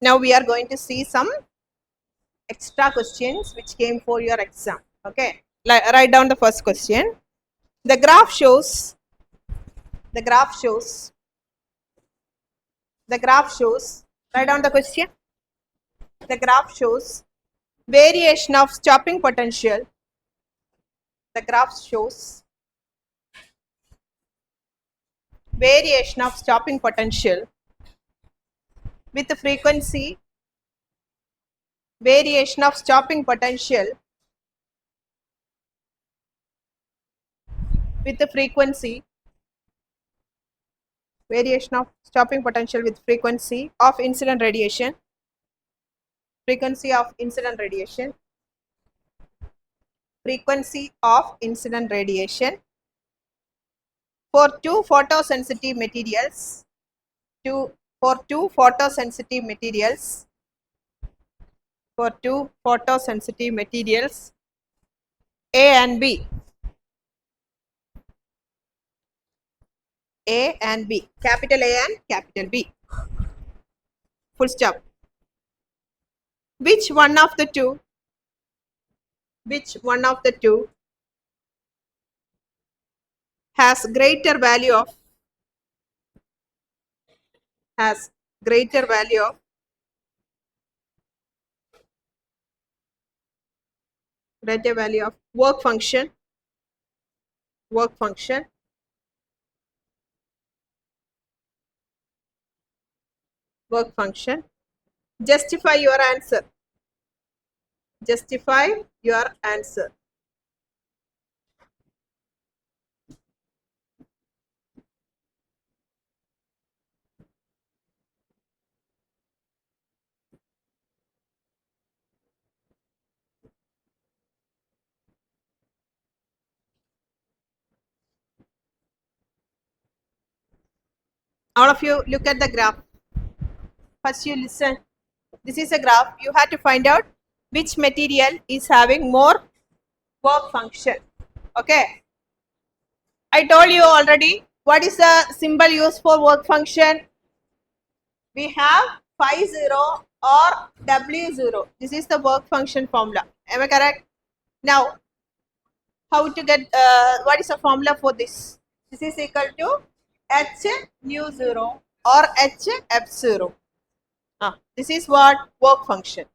Now we are going to see some extra questions which came for your exam. Okay, write down the first question. The graph shows. The graph shows. The graph shows. Write down the question. The graph shows variation of stopping potential. The graph shows variation of stopping potential with the frequency. Variation of stopping potential with the frequency. Variation of stopping potential with frequency of incident radiation. Frequency of incident radiation. Frequency of incident radiation for two photosensitive materials. For two photosensitive materials. For two photosensitive materials A and B. A and B. Capital A and capital B. Full stop. Which one of the two has greater value of work function justify your answer. All of you look at the graph. First you listen. This is a graph. You have to find out which material is having more work function. Okay. I told you already what is the symbol used for work function. We have phi 0 or W0. This is the work function formula. Am I correct? Now, how to get, what is the formula for this? This is equal to H nu 0 or H F0. This is what? Work function.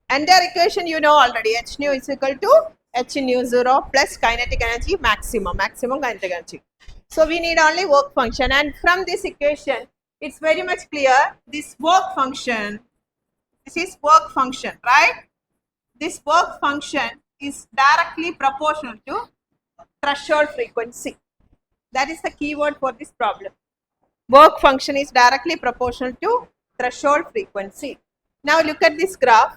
And their equation you know already. H nu is equal to H nu 0 plus kinetic energy maximum kinetic energy. So we need only work function, and from this equation it's very much clear this work function, this is work function, right? This work function is directly proportional to threshold frequency. That is the keyword for this problem. Work function is directly proportional to threshold frequency. Now look at this graph.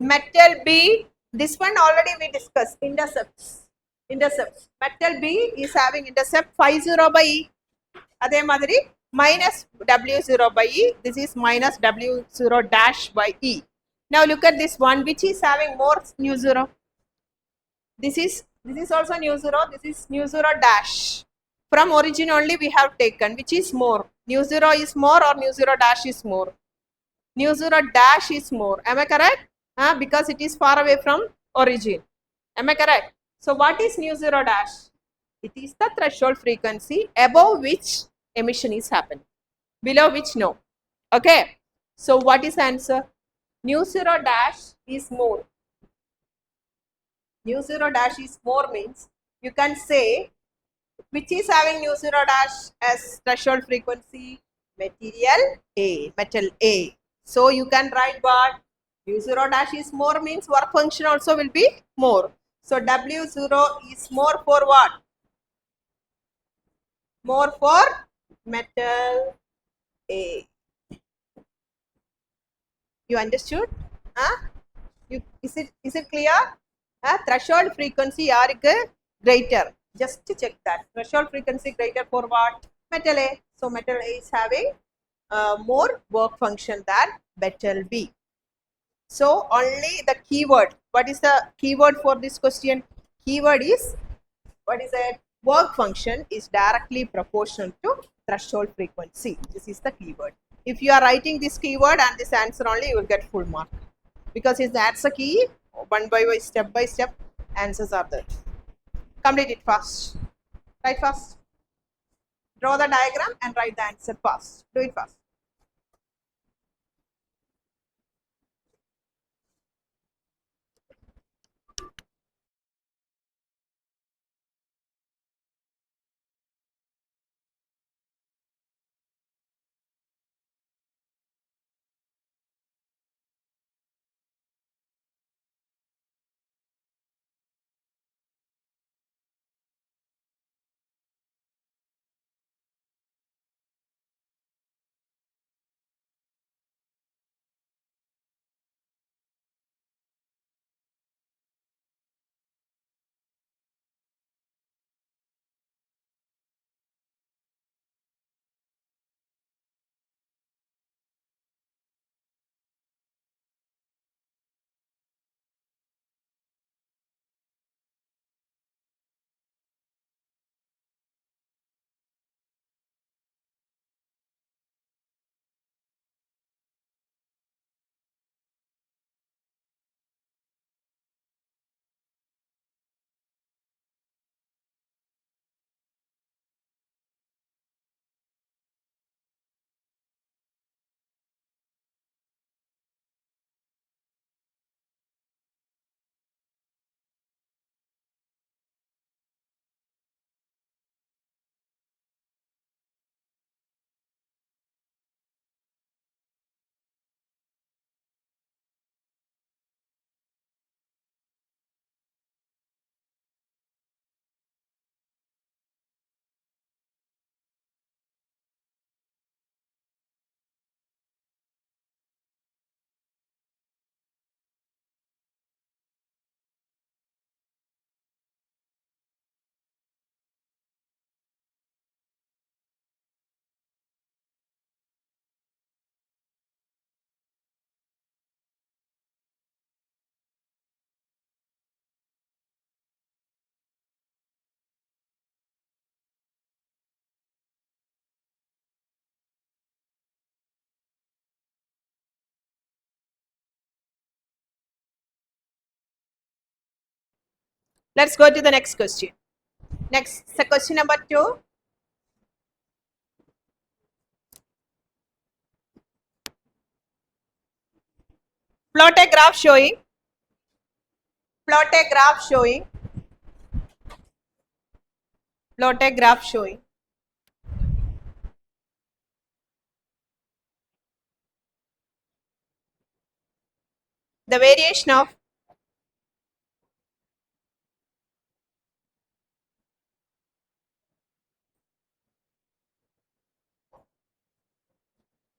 Metal B, this one already we discussed, intercepts. Metal B is having intercept phi 0 by E. Adhe madri minus W0 by E. This is minus W0 dash by E. Now look at this one, which is having more nu 0. This is also nu 0. This is nu 0 dash. From origin only we have taken, which is more. Nu 0 is more or nu 0 dash is more? Nu 0 dash is more. Am I correct? Because it is far away from origin. Am I correct? So what is nu 0 dash? It is the threshold frequency above which emission is happening. Below which no. Okay. So what is the answer? Nu 0 dash is more. Nu 0 dash is more means you can say which is having nu 0 dash as threshold frequency? Material A, metal A. So you can write what? Nu 0 dash is more means work function also will be more. So W0 is more for what? More for metal A. You understood? Is it clear? Threshold frequency yarikku greater. Just to check that. Threshold frequency greater for what? Metal A. So metal A is having more work function than metal B. So only the keyword. What is the keyword for this question? Keyword is, what is it? Work function is directly proportional to threshold frequency. This is the keyword. If you are writing this keyword and this answer only, you will get full mark. Because it's the answer key, one by step answers are there. Complete it fast. Write fast. Draw the diagram and write the answer fast. Do it fast. Let's go to the next question. Next, question number 2. Plot a graph showing. Plot a graph showing. Plot a graph showing. The variation of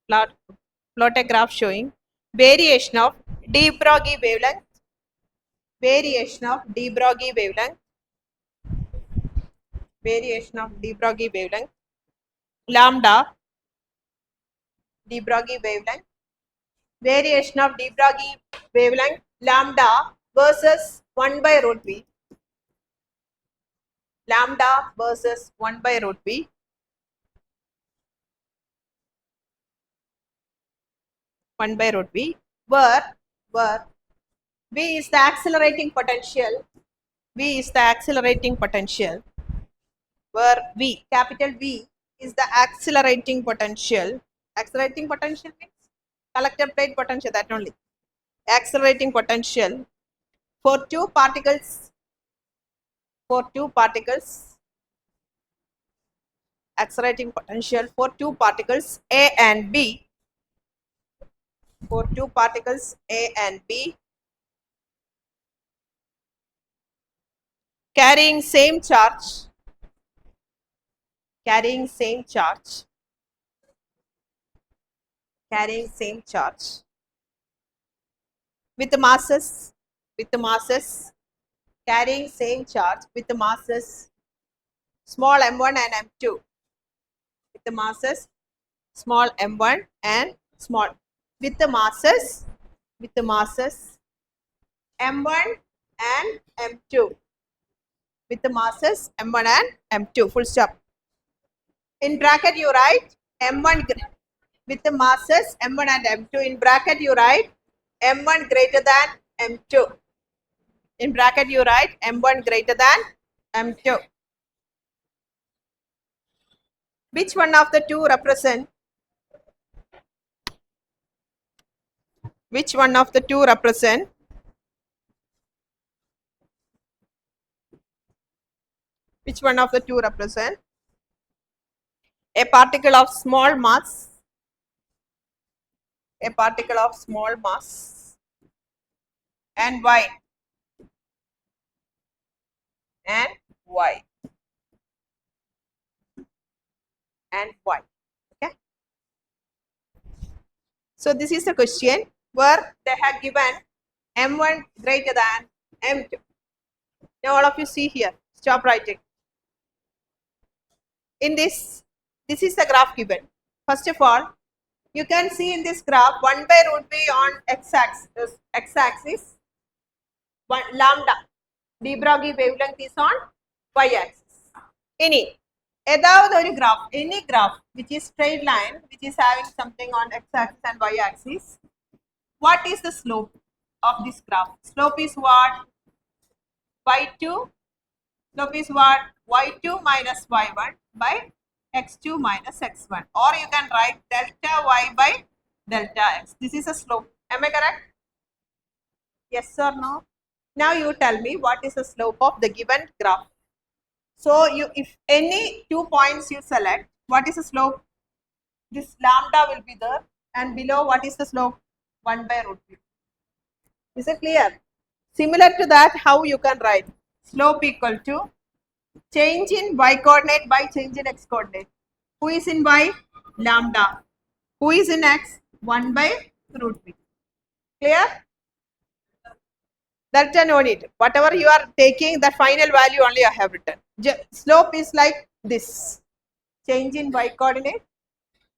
plot a graph showing variation of de Broglie wavelength. Variation of de Broglie wavelength. Variation of de Broglie wavelength. Lambda de Broglie wavelength. Variation of de Broglie wavelength lambda versus 1 by root v. Lambda versus 1 by root v. Where V is the accelerating potential. V is the accelerating potential. Where V, capital V, is the accelerating potential. Accelerating potential means collector plate potential, that only. Accelerating potential for two particles. Accelerating potential for two particles A and B. For two particles A and B carrying same charge. Carrying same charge with masses carrying same charge with masses small m1 and m2 with the masses small m1 and small with the masses m1 and m2 with the masses m1 and m2 full stop. In bracket you write m1 with the masses m1 and m2. In bracket you write m1 greater than m2. In bracket you write m1 greater than m2. Which one of the two represent? Which one of the two represent? Which one of the two represent? A particle of small mass. A particle of small mass. And y. And y. And y. Okay. So this is a question where they have given m1 greater than m2. Now all of you see here. Stop writing. In this is the graph given. First of all, you can see in this graph 1 by root b on x-axis, lambda. de Broglie wavelength is on y-axis. Any graph, any graph which is straight line, which is having something on x-axis and y-axis, what is the slope of this graph? Slope is what? y2. Slope is what? y2 minus y1 by x2 minus x1. Or you can write delta y by delta x. This is a slope. Am I correct? Yes or no? Now you tell me what is the slope of the given graph. So if any 2 points you select, what is the slope? This lambda will be there, and below what is the slope? 1 by root b. Is it clear? Similar to that, how you can write slope equal to change in y coordinate by change in x coordinate. Who is in y? Lambda. Who is in x? 1 by root b. Clear? Delta no need. Whatever you are taking, the final value only I have written. Slope is like this. Change in y coordinate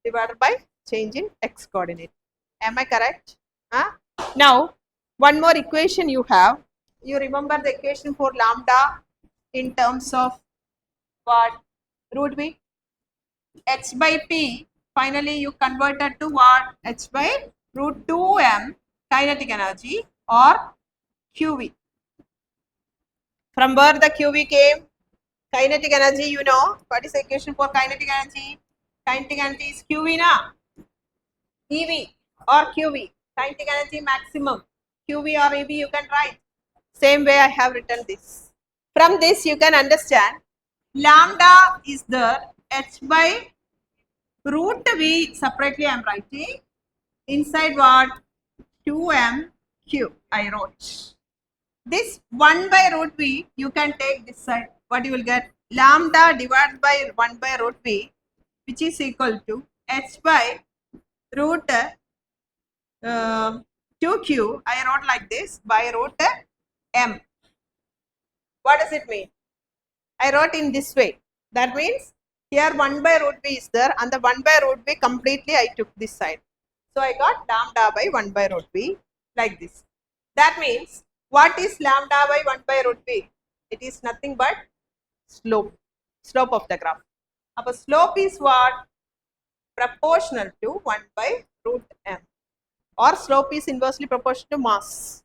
divided by change in x coordinate. Am I correct? Now, one more equation you have. You remember the equation for lambda in terms of what? Root b. H by p. Finally, you converted to what? H by root 2m kinetic energy or QV. From where the QV came? Kinetic energy, you know. What is the equation for kinetic energy? Kinetic energy is QV na? EV or QV. Kinetic energy maximum. QV or EV you can write. Same way I have written this. From this you can understand lambda is the H by root V separately I am writing. Inside what? 2m Q I wrote. This 1 by root V, you can take this side. What you will get? Lambda divided by 1 by root V, which is equal to H by root 2Q. I wrote like this by root M. What does it mean? I wrote in this way. That means here 1 by root V is there, and the 1 by root V completely I took this side. So I got lambda by 1 by root V like this. That means what is lambda by 1 by root v? It is nothing but slope of the graph. Our slope is what? Proportional to 1 by root m, or slope is inversely proportional to mass.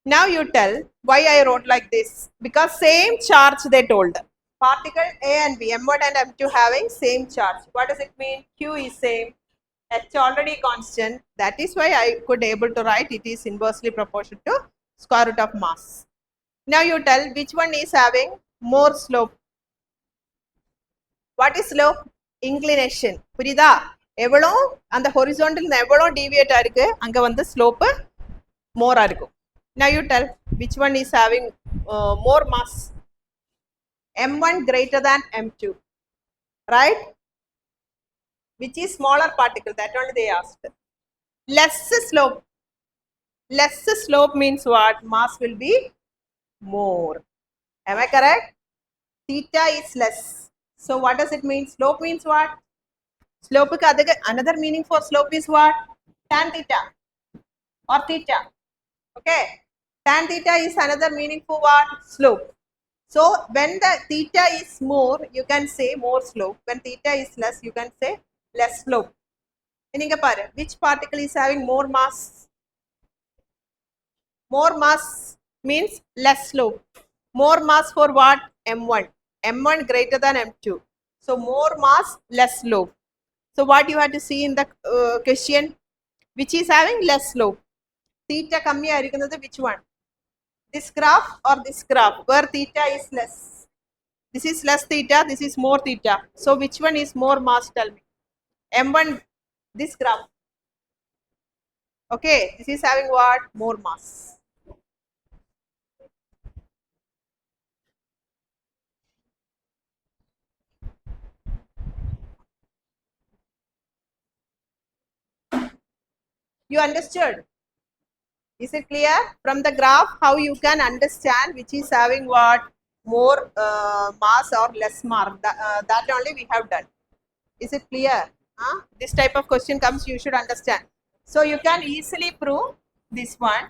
Now you tell why I wrote like this. Because same charge they told. Particle A and B, m1 and m2 having same charge. What does it mean? Q is same. H already constant. That is why I could able to write it is inversely proportional to square root of mass. Now you tell which one is having more slope. What is slope? Inclination. புரியுதா? எவ்வளோ அந்த horizontal எவ்வளோ deviate ஆயிருக்கு அங்க வந்து slope more ஆயிருக்கும். Now you tell which one is having more mass. m1 greater than m2. Right? Which is smaller particle, that only they asked. Less slope. Less slope means what? Mass will be more. Am I correct? Theta is less. So what does it mean? Slope means what? Slope, another meaning for slope is what? Tan theta or theta. Okay. Tan theta is another meaning for what? Slope. So when the theta is more, you can say more slope. When theta is less, you can say less slope. நீங்க பாரு, which particle is having more mass? More mass means less slope. More mass for what? M1. M1 greater than M2. So more mass, less slope. So what you have to see in the question? Which is having less slope? Theta kammiya irukkunnathu which one? This graph or this graph where theta is less? This is less theta, this is more theta. So which one is more mass? Tell me. M1, this graph. Okay, this is having what? More mass. You understood? Is it clear? From the graph, how you can understand which is having what? More mass or less mass. That only we have done. Is it clear? This type of question comes, you should understand. So you can easily prove this one.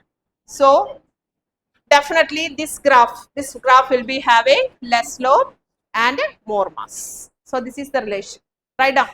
So definitely this graph will be having less slope and more mass. So this is the relation. Write down.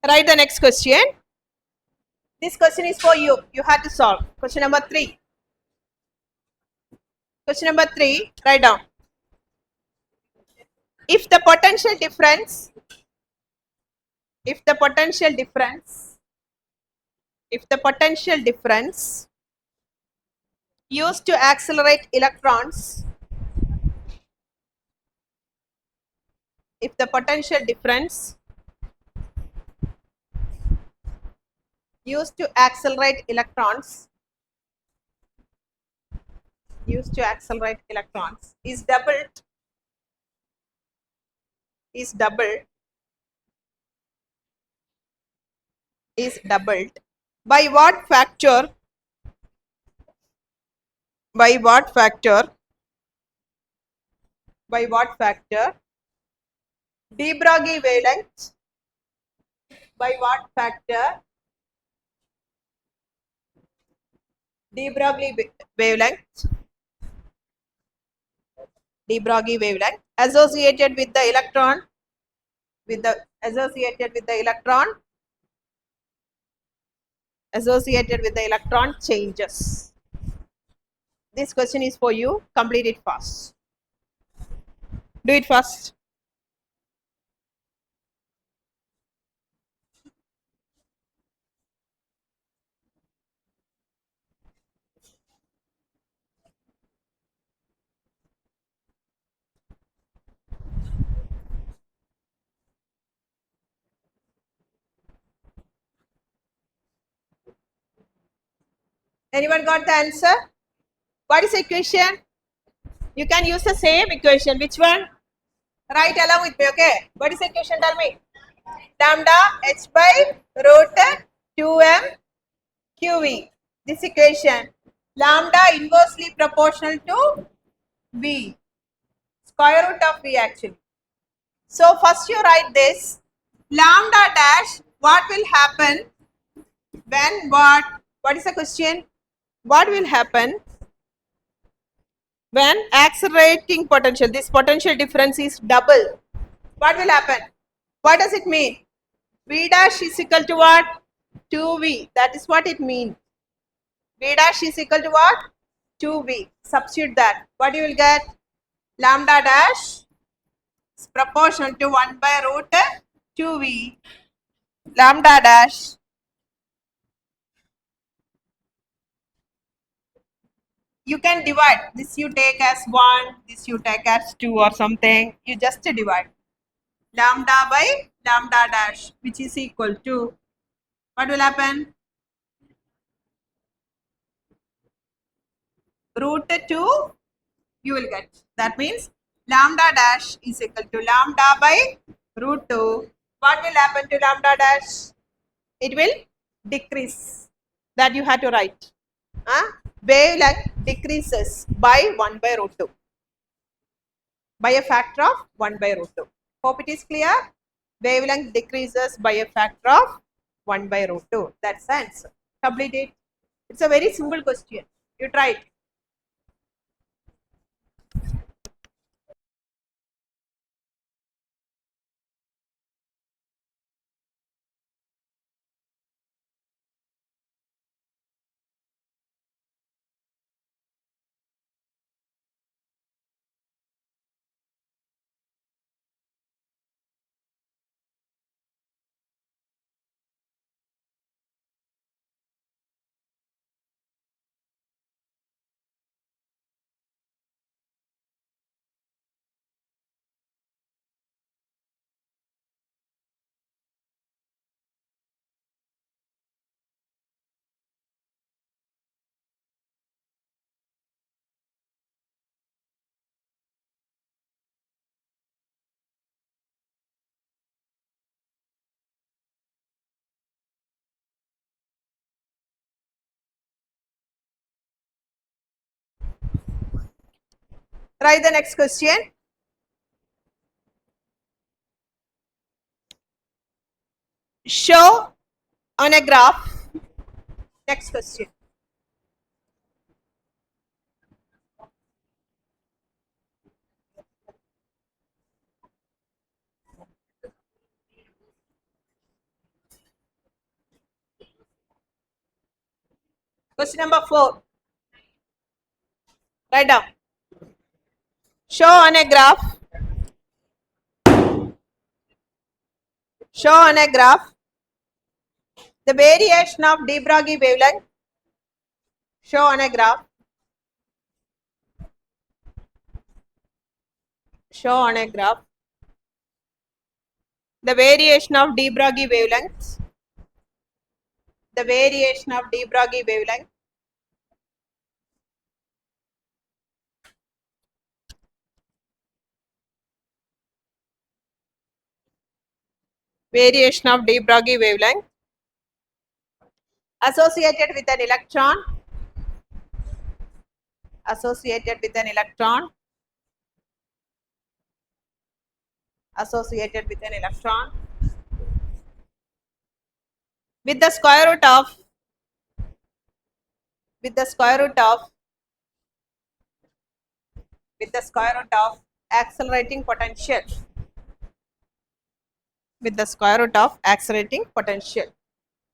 Write the next question. This question is for you. You have to solve. Question number 3. Question number 3, write down. If the potential difference, if the potential difference, if the potential difference used to accelerate electrons, if the potential difference used to accelerate electrons, is doubled, is doubled. By what factor? By what factor? By what factor? De Broglie wavelength. By what factor? De Broglie wavelength. De Broglie wavelength associated with the electron. Associated with the electron. Associated with the electron changes. This question is for you. Complete it fast. Do it fast. Anyone got the answer? What is the equation? You can use the same equation. Which one? Write along with me, okay? What is the equation? Tell me. Lambda h by root 2m qv. This equation. Lambda inversely proportional to v. Square root of v actually. So first you write this. Lambda dash, what will happen when what? What is the question? What will happen when accelerating potential, this potential difference is double? What will happen? What does it mean? V dash is equal to what? 2V. That is what it means. V dash is equal to what? 2V. Substitute that. What you will get? Lambda dash is proportional to 1 by root 2V. Lambda dash you can divide. This you take as 1, this you take as 2 or something. You just divide. Lambda by lambda dash, which is equal to, what will happen? Root 2 you will get. That means lambda dash is equal to lambda by root 2. What will happen to lambda dash? It will decrease. That you have to write. Wavelength decreases by 1 by root 2. By a factor of 1 by root 2. Hope it is clear. Wavelength decreases by a factor of 1 by root 2. That's the answer. Complete it. It's a very simple question. You try it. Try the next question. Show on a graph. Next question. Question number 4. Write down. Show on a graph. Show on a graph the variation of de Broglie wavelength. Show on a graph. Show on a graph the variation of de Broglie wavelengths. The variation of de Broglie wavelength. Variation of de Broglie wavelength associated with an electron, associated with an electron, associated with an electron, with the square root of, with the square root of, with the square root of accelerating potential, with the square root of accelerating potential.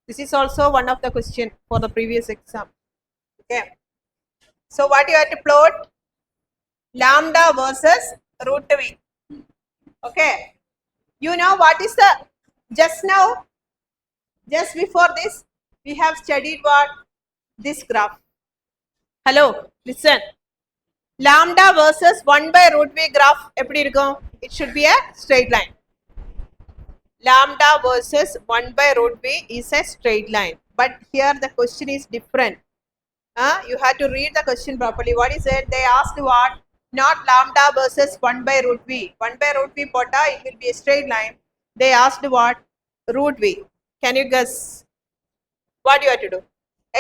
This is also one of the question for the previous exam. Okay. So what you have to plot? Lambda versus root V. Okay. You know what is the, just now, just before this, we have studied what? This graph. Hello, listen. Lambda versus 1 by root V graph எப்படி இருக்கும்? It should be a straight line. Lambda versus 1 by root V is a straight line. But here the question is different. You have to read the question properly. What is it? They asked what? Not lambda versus 1 by root V. 1 by root V pota, it will be a straight line. They asked what? Root V. Can you guess? What you have to do?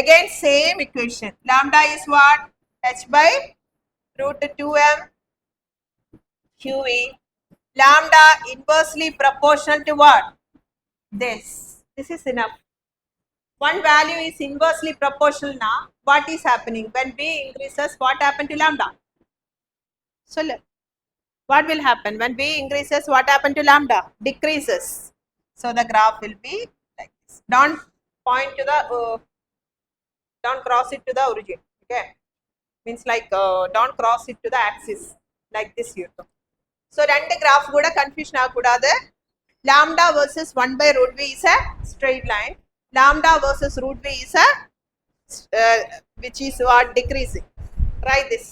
Again, same equation. Lambda is what? H by root 2m QE. Lambda inversely proportional to what? This. This is enough. One value is inversely proportional now. What is happening? When B increases, what happened to lambda? So, what will happen? When B increases, what happened to lambda? Decreases. So, the graph will be like this. Don't point to the, don't cross it to the origin. Okay. Means like, don't cross it to the axis. Like this you do. So, രണ്ട് graph கூட confusion ஆகக்கூடாது. Lambda versus 1 by root V is a straight line. Lambda versus root V is a, which is what? Decreasing. Write this.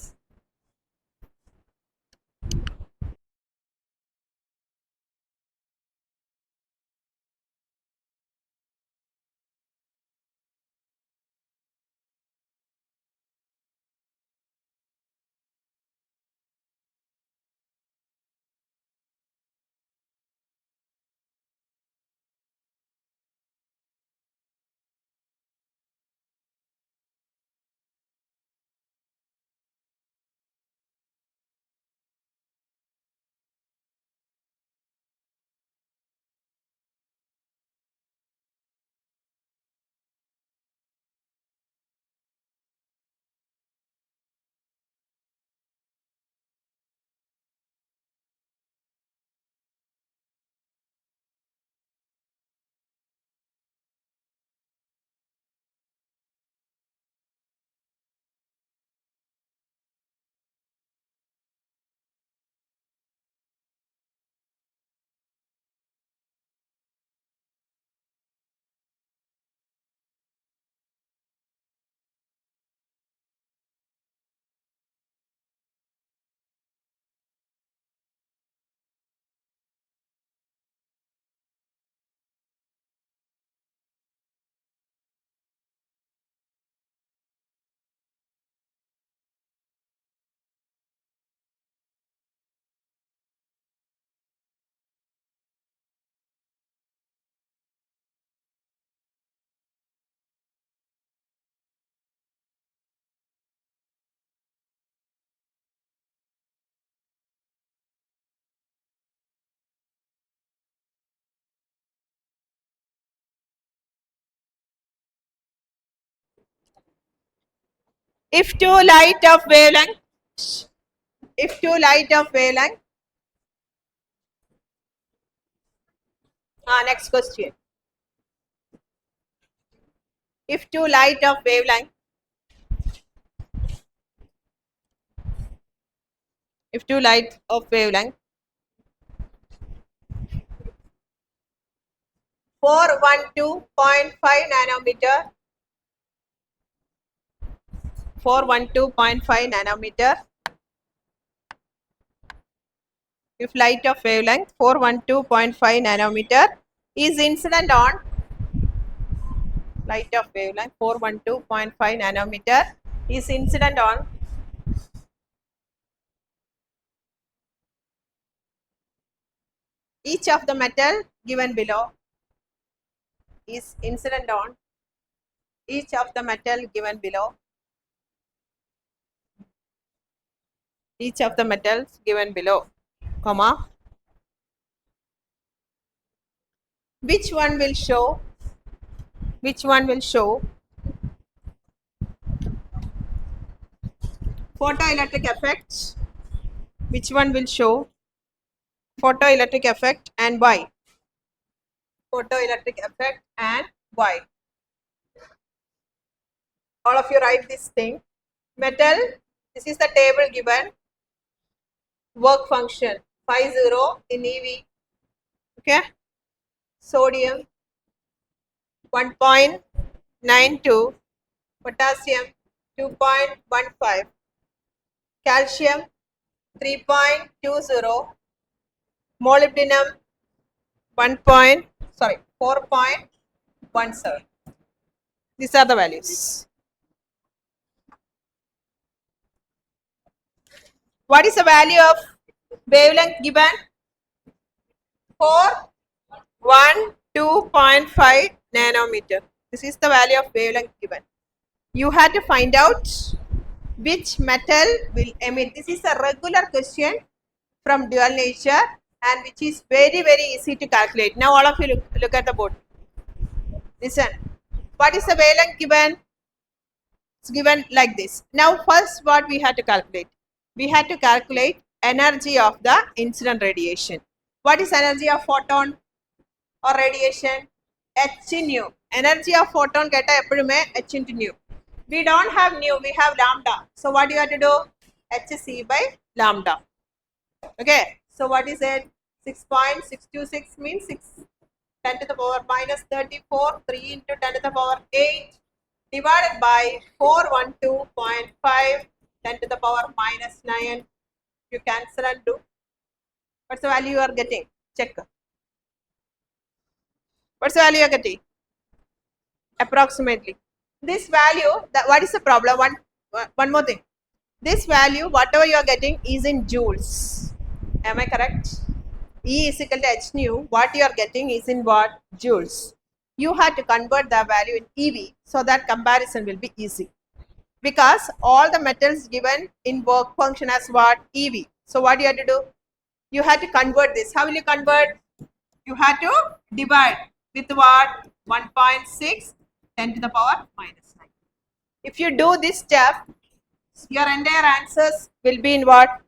If two light of wavelength, if two light of wavelength, next question. If two light of wavelength, if two light of wavelength 412.5 nanometer, 412.5 nanometer, if light of wavelength 412.5 nanometer is incident on, light of wavelength 412.5 nanometer is incident on each of the metal given below, is incident on each of the metal given below. Each of the metals given below, comma. Which one will show? Which one will show photoelectric effects? Which one will show photoelectric effect and why? Photoelectric effect and why? All of you write this thing. Metal, this is the table given. Work function 50 in EV. Okay. Sodium 1.92, potassium 2.15, calcium 3.20, molybdenum 4.17. These are the values. What is the value of wavelength given? 412.5 nanometer. This is the value of wavelength given. You had to find out which metal will emit. This is a regular question from dual nature and which is very easy to calculate. Now all of you look at the board. Listen. What is the wavelength given? It's given like this. Now first what we had to calculate? We had to calculate energy of the incident radiation. What is energy of photon or radiation? H nu. Energy of photon get H into nu. We don't have nu, we have lambda. So what do you have to do? Hc by lambda. Okay. So what is it? 6.626 means 10 to the power minus 34, 3 into 10 to the power 8 divided by 412.5, 10 to the power minus 9. You cancel and do. What's the value you are getting? Check. What's the value you are getting? Approximately. This value, what is the problem? One more thing. This value, whatever you are getting, is in joules. Am I correct? E is equal to h nu. What you are getting is in what? Joules. You have to convert the value in EV so that comparison will be easy. Because all the metals given in work function as what? EV. So what you have to do? You have to convert this. How will you convert? You have to divide with what? 1.6, 10 to the power minus 9. If you do this step, your entire answers will be in what?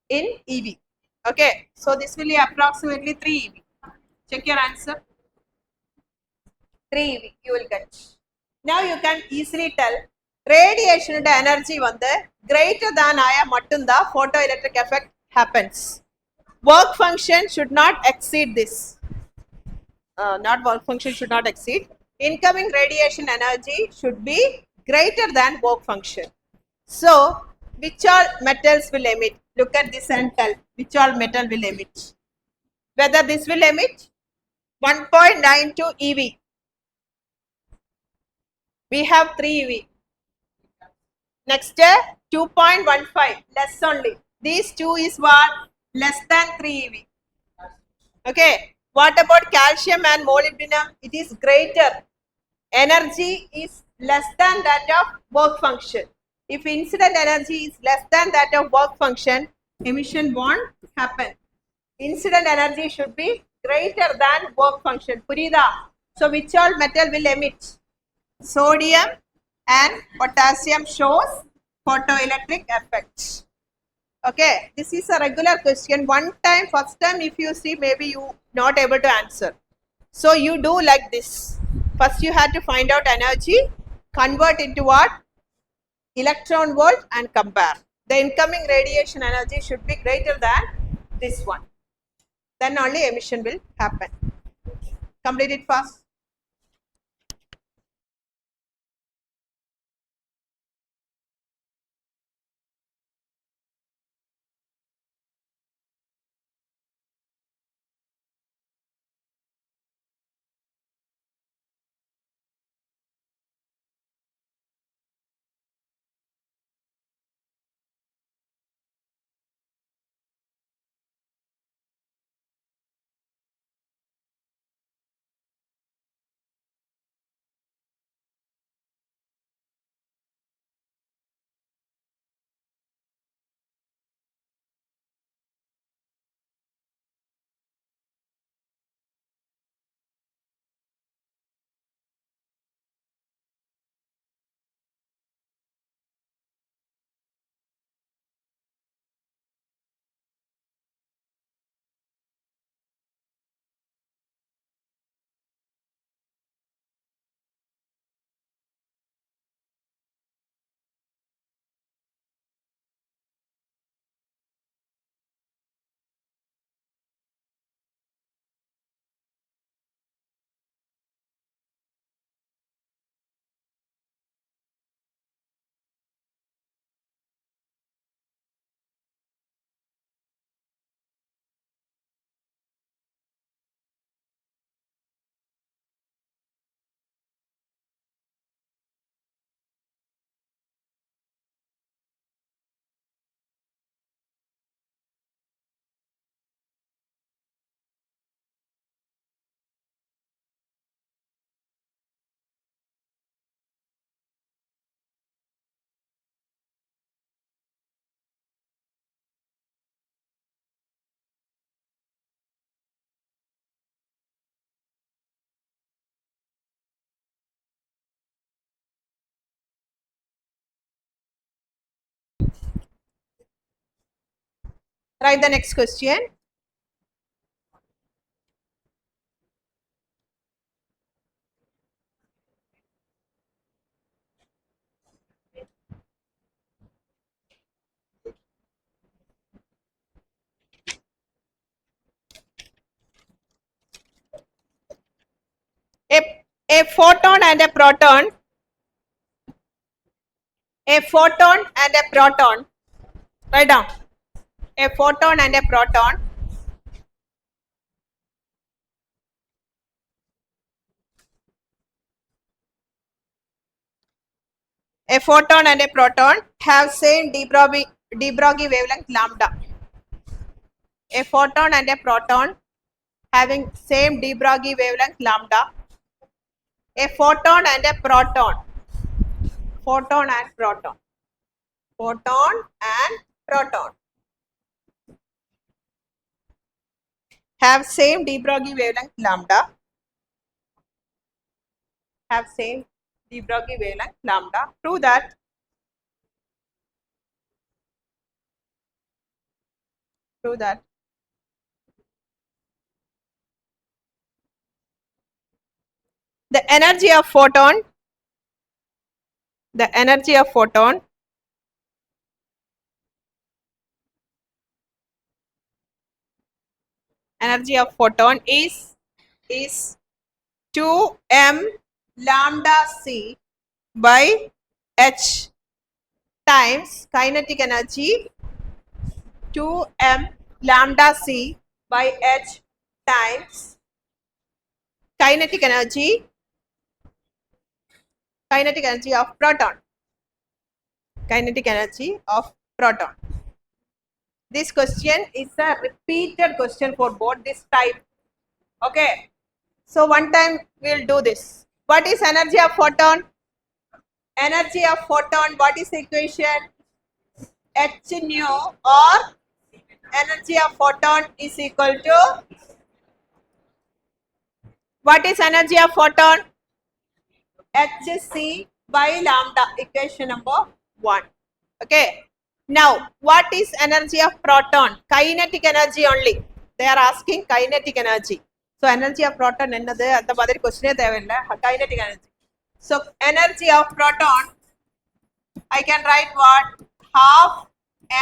In EV. Okay. So this will be approximately 3 EV. Check your answer. 3 EV you will get. Now you can easily tell radiation energy வந்து greater than ஆயா மட்டும்தான் photoelectric effect happens. Work function should not exceed this. Not work function should not exceed. Incoming radiation energy should be greater than work function. So, which all metals will emit? Look at this and tell which all metal will emit. Whether this will emit 1.92 EV. We have 3 EV. Next 2.15 less only. These two is what? Less than 3 EV. Okay. What about calcium and molybdenum? It is greater. Energy is less than that of work function. If incident energy is less than that of work function, emission won't happen. Incident energy should be greater than work function. Purida. So which all metal will emit? Sodium and potassium shows photoelectric effects. Okay, this is a regular question. One time, first time if you see, maybe you not able to answer. So you do like this. First you have to find out energy, convert into what? Electron volt and compare. The incoming radiation energy should be greater than this one. Then only emission will happen. Complete it fast. Write the next question. A photon and a proton. A photon and a proton. Write down. A photon and a proton. A photon and a proton have same de Broglie wavelength lambda. A photon and a proton having same de Broglie wavelength lambda. A photon and a proton. Photon and proton. Photon and proton have same de Broglie wavelength lambda. Have same de Broglie wavelength lambda. Prove that. Prove that. The energy of photon. The energy of photon is 2m lambda c by h times kinetic energy 2m lambda c by h times kinetic energy of proton. Kinetic energy of proton. This question is a repeated question for both this type. Okay. So one time we will do this. What is energy of photon? Energy of photon, what is the equation? H nu or energy of photon is equal to, what is energy of photon? Hc by lambda, equation number 1. Okay. Now, what is energy of proton? Kinetic energy only. They are asking kinetic energy. So, energy of proton ennadu அந்த மாதிரி question தேவையில்லை. Kinetic energy. So, energy of proton, I can write what? Half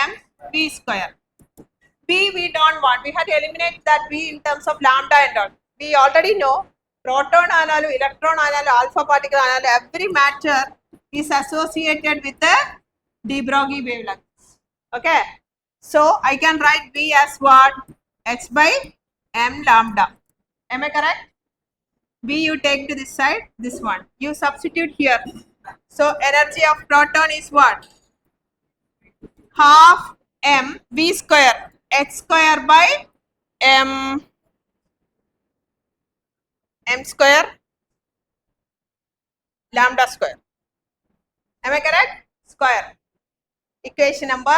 m v square. V we don't want. We had to eliminate that V in terms of lambda and all. We already know proton analu, electron analu, alpha particle analu, every matter is associated with the de Broglie wavelength. Okay. So I can write V as what? H by m lambda. Am I correct? V you take to this side, this one. You substitute here. So energy of proton is what? Half m v square h square by m square lambda square. Am I correct? Square. Equation number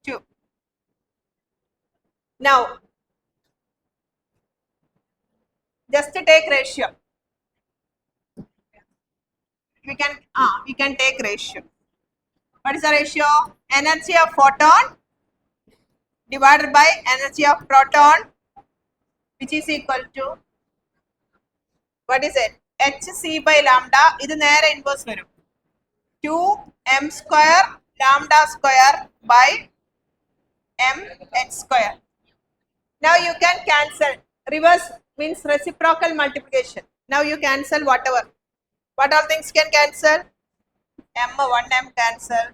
2. Now, just to take ratio. We can take ratio. What is the ratio? Energy of photon divided by energy of proton, which is equal to, what is it? Hc by lambda. This is inverse varum. 2m square lambda square by m h square. Now you can cancel. Reverse means reciprocal multiplication. Now you cancel whatever. What all things can cancel? One m cancel,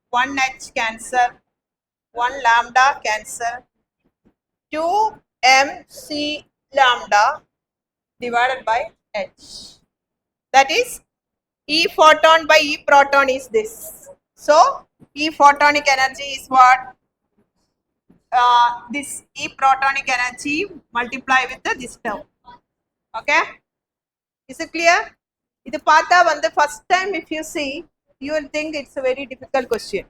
1 h cancel, 1 lambda cancel, 2 m c lambda divided by h. That is E photon by E proton is this. So E photonic energy is what? This E protonic energy multiply with this term. Okay. Is it clear? This paatha the first time if you see, you will think it's a very difficult question.